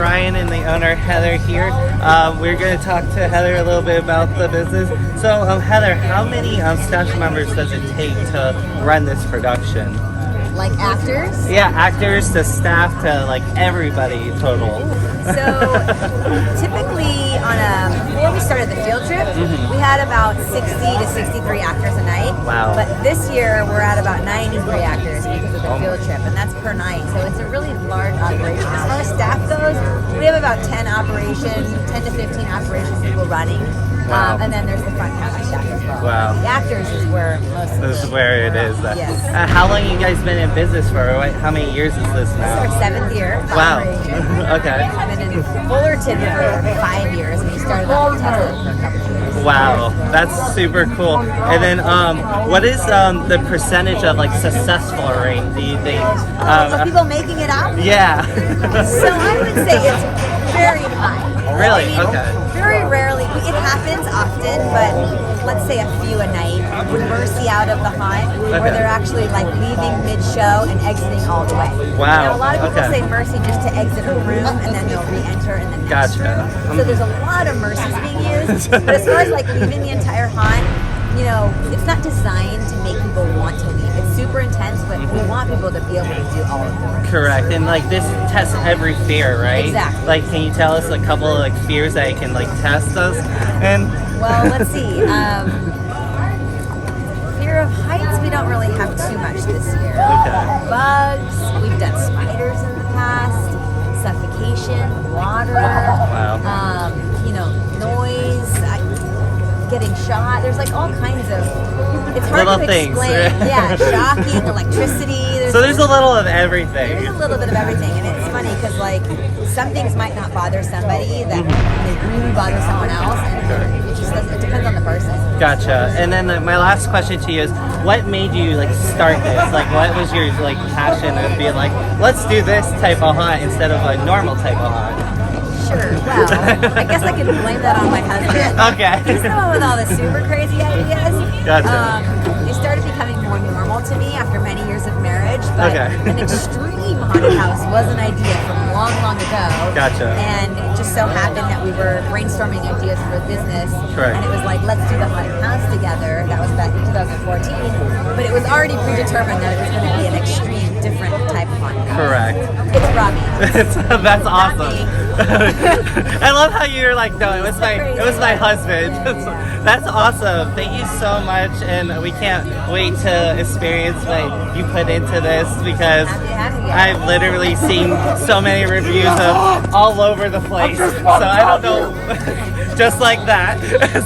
Ryan and the owner Heather here. We're going to talk to Heather a little bit about the business. So Heather, how many staff members does it take to run this production? Like actors? Yeah, actors to staff to like everybody total. So typically before we started the field trip, we had about 60 to 63 actors a night. Wow. But this year we're at about 93 actors because of the field trip, and that's per night. So it's a really large operation. As far as staff goes, we have about 10 to 15 operation people running. Wow. And then there's the front counter staff as well. Wow. The actors is where most of This is where it is. Yes. How long you guys been in business for? How many years is this now? This is our 7th year. Wow. Okay. I've been in Fullerton for 5 years, and we started out in Tesla for a couple of years. Wow, that's super cool. And then, what is the percentage of like successful rate? Do you think? Of people making it out? Yeah. So I would say it's very high. Really? I mean, Okay. Very rarely. It happens often, but let's say a few a night would mercy out of the haunt, where they're actually like leaving mid-show and exiting all the way. Wow. Now, a lot of people say mercy just to exit a room and then they'll re-enter in the next room. So there's a lot of mercies being used. But as far as like leaving the entire haunt, you know, it's not designed to make people want to leave. It's super intense, but we want people to be able to do all of the rooms. Correct. And like this tests every fear, right? Exactly. Like, can you tell us a couple of like fears that it can like test us? And well, let's see. Fear of heights, we don't really have too much this year. Okay. Bugs, we've done spiders in the past. Suffocation, water. Wow. You know, noise. Getting shot. There's like all kinds of. It's hard little to things, explain. right? Yeah, shocking, electricity. So there's a little of everything. There's a little bit of everything, and it's funny because like some things might not bother somebody that they really bother someone else, and it just doesn't. It depends on the person. Gotcha. And then my last question to you is, what made you like start this? Like, what was your like passion of being like, let's do this type of hunt instead of a normal type of hunt? Sure. Well, I guess I could blame that on my husband. Okay. He's the one with all the super crazy ideas. Gotcha. They started becoming more normal to me after many years of marriage, but an extreme haunted house was an idea from long, long ago. Gotcha. And it just so happened that we were brainstorming ideas for a business. Correct. And it was like, let's do the haunted house together. That was back in 2014. But it was already predetermined that it was going to be an extreme, different type of haunted house. Correct. It's Robby. That's awesome. I love how you're like, no, it was my husband. That's awesome. Thank you so much, and we can't wait to experience what you put into this because I've literally seen so many reviews of all over the place. So I don't know, just like that.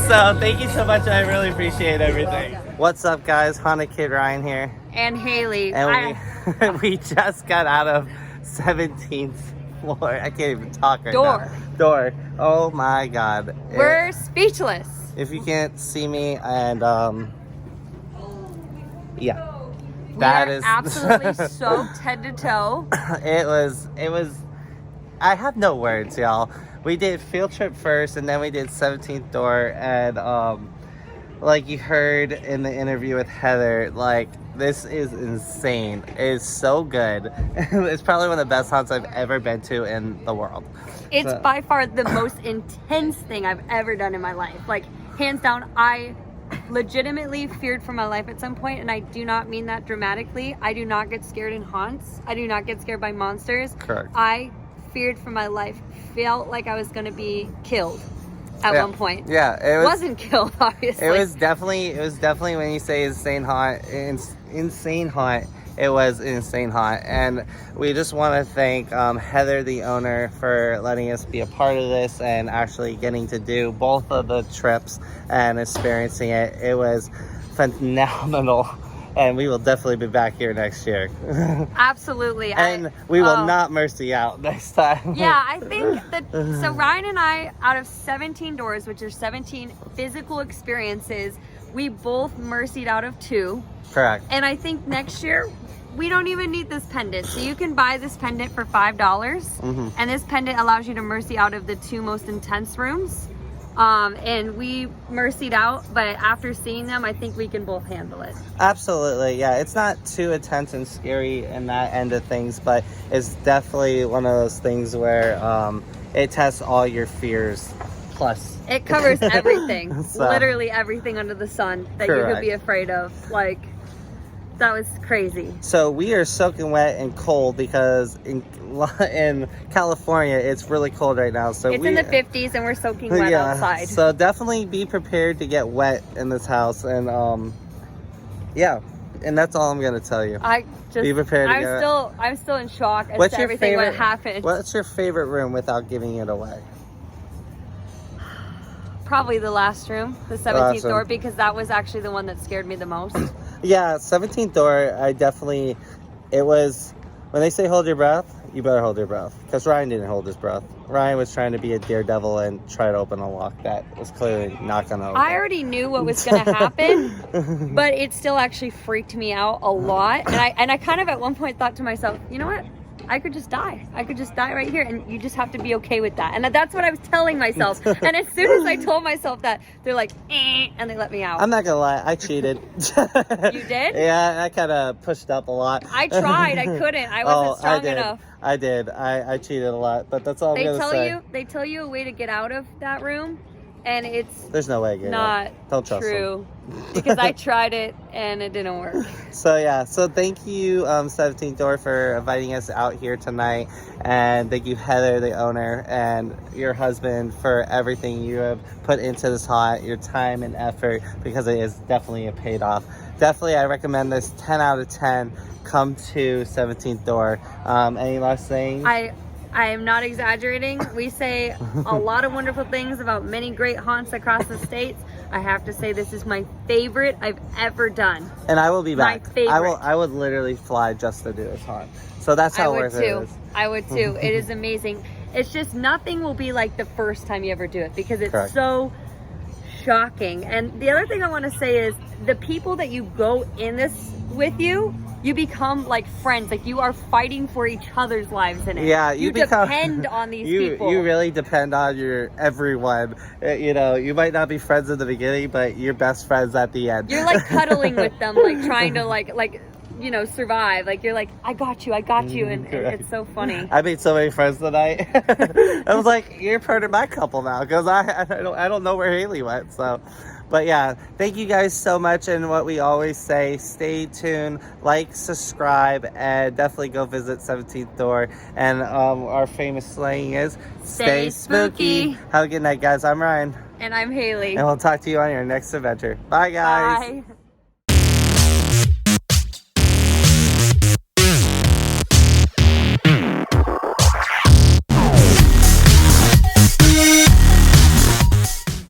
So thank you so much. I really appreciate everything. What's up, guys? Haunted Kid Ryan here. And Haley. And we just got out of 17th floor. I can't even talk right now. Door. Oh my God. We're speechless. If you can't see me, and yeah, We that are is absolutely soaked head to toe. It was. I have no words, y'all. We did field trip first, and then we did 17th door, and like you heard in the interview with Heather, like this is insane. It is so good. It's probably one of the best haunts I've ever been to in the world. It's by far the most intense thing I've ever done in my life. Like, hands down, I legitimately feared for my life at some point, and I do not mean that dramatically. I do not get scared in haunts. I do not get scared by monsters. Correct. I feared for my life. Felt like I was going to be killed at one point. Yeah, it wasn't killed, obviously. It was definitely when you say insane haunt, it was an insane haunt. And we just want to thank Heather, the owner, for letting us be a part of this and actually getting to do both of the trips and experiencing it. It was phenomenal. And we will definitely be back here next year. Absolutely. And we will not mercy out next time. Yeah, I think that, so Ryan and I, out of 17 doors, which are 17 physical experiences, we both mercied out of 2. Correct. And I think next year, we don't even need this pendant. So you can buy this pendant for $5. And this pendant allows you to mercy out of the 2 most intense rooms. And we mercied out, but after seeing them, I think we can both handle it. Absolutely, yeah. It's not too intense and scary in that end of things, but it's definitely one of those things where it tests all your fears plus. It covers everything, So, literally everything under the sun that you could be afraid of. Like, that was crazy. So we are soaking wet and cold because in California it's really cold right now. So it's in the 50s and we're soaking wet outside. So definitely be prepared to get wet in this house, and yeah, and that's all I'm gonna tell you. Be prepared. I'm still in shock as to everything what happened. What's your favorite room without giving it away? Probably the last room, the 17th door, because that was actually the one that scared me the most. Yeah, 17th door, it was, when they say hold your breath, you better hold your breath. Because Ryan didn't hold his breath. Ryan was trying to be a daredevil and try to open a lock that was clearly not going to open. I already knew what was going to happen, but it still actually freaked me out a lot. And I kind of at one point thought to myself, you know what? I could just die. I could just die right here, and you just have to be okay with that. And that's what I was telling myself. And as soon as I told myself that, they're like, and they let me out. I'm not gonna lie, I cheated. You did? Yeah, I kind of pushed up a lot. I tried. I couldn't. I wasn't strong enough. I did. I cheated a lot, but that's all I'm gonna say. They tell you a way to get out of that room, and there's no way I get not Don't trust true. Because I tried it and it didn't work. So yeah, so thank you 17th door for inviting us out here tonight, and thank you Heather, the owner, and your husband for everything you have put into this haunt, your time and effort, because it is definitely a paid off. Definitely I recommend this 10 out of 10. Come to 17th door. Any last things? I am not exaggerating. We say a lot of wonderful things about many great haunts across the states. I have to say this is my favorite I've ever done. And I will be back. My favorite. I would literally fly just to do this haunt. So that's how worth it is. I would too. It is amazing. It's just nothing will be like the first time you ever do it because it's Correct. So shocking. And the other thing I want to say is the people that you go in this with you become like friends. Like you are fighting for each other's lives in it. Yeah, you depend on these people. You really depend on everyone. You know, you might not be friends in the beginning, but you're best friends at the end. You're like cuddling with them, like trying to like you know, survive. Like you're like, I got you, and it's so funny. I made so many friends tonight. I was like, you're part of my couple now because I don't know where Haley went. So. But yeah, thank you guys so much. And what we always say, stay tuned, like, subscribe, and definitely go visit 17th door. And our famous slang is, stay spooky. Have a good night, guys. I'm Ryan. And I'm Haley. And we'll talk to you on your next adventure. Bye, guys. Bye.